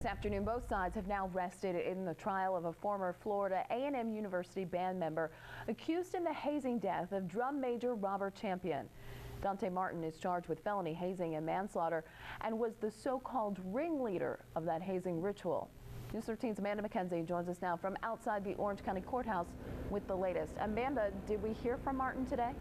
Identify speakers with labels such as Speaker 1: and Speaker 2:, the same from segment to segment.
Speaker 1: This afternoon, both sides have now rested in the trial of a former Florida A&M University band member accused in the hazing death of drum major Robert Champion. Dante Martin is charged with felony hazing and manslaughter and was the so-called ringleader of that hazing ritual. News 13's Amanda McKenzie joins us now from outside the Orange County Courthouse with the latest. Amanda, did we hear from Martin today?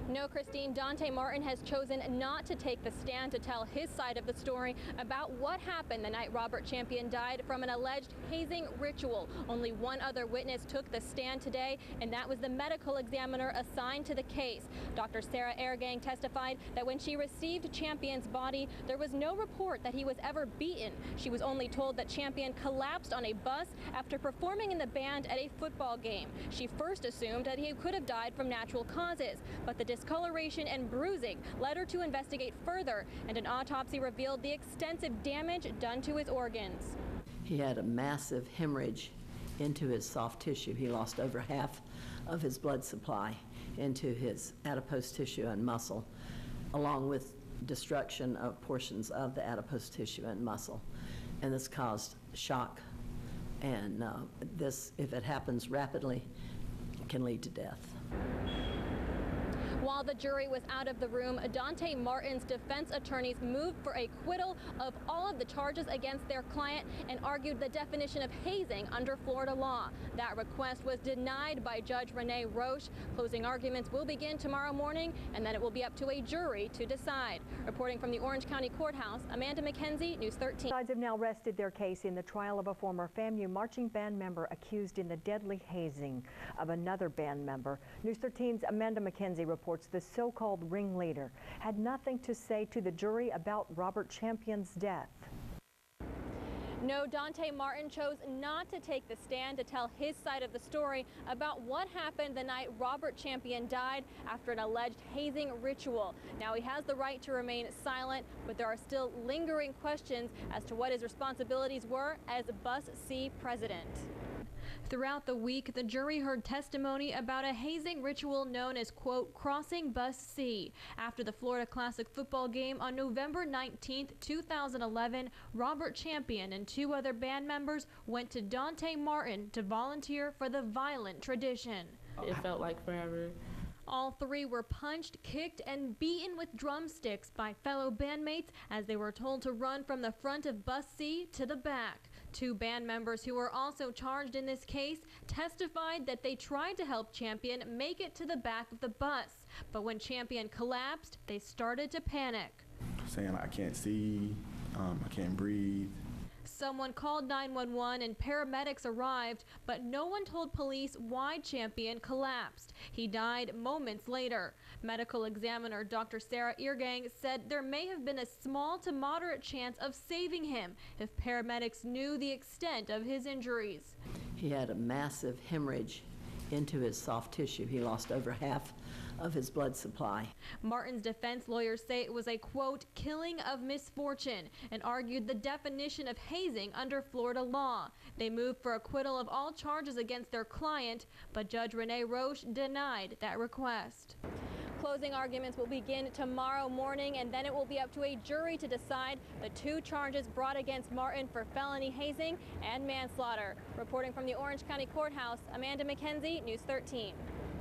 Speaker 2: No, Christine, Dante Martin has chosen not to take the stand to tell his side of the story about what happened the night Robert Champion died from an alleged hazing ritual. Only one other witness took the stand today, and that was the medical examiner assigned to the case. Dr. Sarah Ergang testified that when she received Champion's body, there was no report that he was ever beaten. She was only told that Champion collapsed on a bus after performing in the band at a football game. She first assumed that he could have died from natural causes, but the discoloration and bruising led her to investigate further, and an autopsy revealed the extensive damage done to his organs.
Speaker 3: He had a massive hemorrhage into his soft tissue. He lost over half of his blood supply into his adipose tissue and muscle, along with destruction of portions of the adipose tissue and muscle. And this caused shock, and this, if it happens rapidly, can lead to death.
Speaker 2: While the jury was out of the room, Dante Martin's defense attorneys moved for acquittal of all of the charges against their client and argued the definition of hazing under Florida law. That request was denied by Judge Renee Roche. Closing arguments will begin tomorrow morning, and then it will be up to a jury to decide. Reporting from the Orange County Courthouse, Amanda McKenzie, News 13.
Speaker 4: Sides have now rested their case in the trial of a former FAMU marching band member accused in the deadly hazing of another band member. News 13's Amanda McKenzie reports the so-called ringleader had nothing to say to the jury about Robert Champion's death.
Speaker 2: No, Dante Martin chose not to take the stand to tell his side of the story about what happened the night Robert Champion died after an alleged hazing ritual. Now, he has the right to remain silent, but there are still lingering questions as to what his responsibilities were as Bus C president. Throughout the week, the jury heard testimony about a hazing ritual known as, quote, crossing Bus C. After the Florida Classic football game on November 19th, 2011, Robert Champion and two other band members went to Dante Martin to volunteer for the violent tradition.
Speaker 5: It felt like forever.
Speaker 2: All three were punched, kicked, and beaten with drumsticks by fellow bandmates as they were told to run from the front of Bus C to the back. Two band members who were also charged in this case testified that they tried to help Champion make it to the back of the bus, but when Champion collapsed, they started to panic.
Speaker 6: Saying I can't see, I can't breathe.
Speaker 2: Someone called 911 and paramedics arrived, but no one told police why Champion collapsed. He died moments later. Medical examiner Dr. Sarah Ergang said there may have been a small to moderate chance of saving him if paramedics knew the extent of his injuries.
Speaker 3: He had a massive hemorrhage into his soft tissue. He lost over half of his blood supply.
Speaker 2: Martin's defense lawyers say it was a, quote, killing of misfortune, and argued the definition of hazing under Florida law. They moved for acquittal of all charges against their client, but Judge Renee Roche denied that request. Closing arguments will begin tomorrow morning, and then it will be up to a jury to decide the two charges brought against Martin for felony hazing and manslaughter. Reporting from the Orange County Courthouse, Amanda McKenzie, News 13.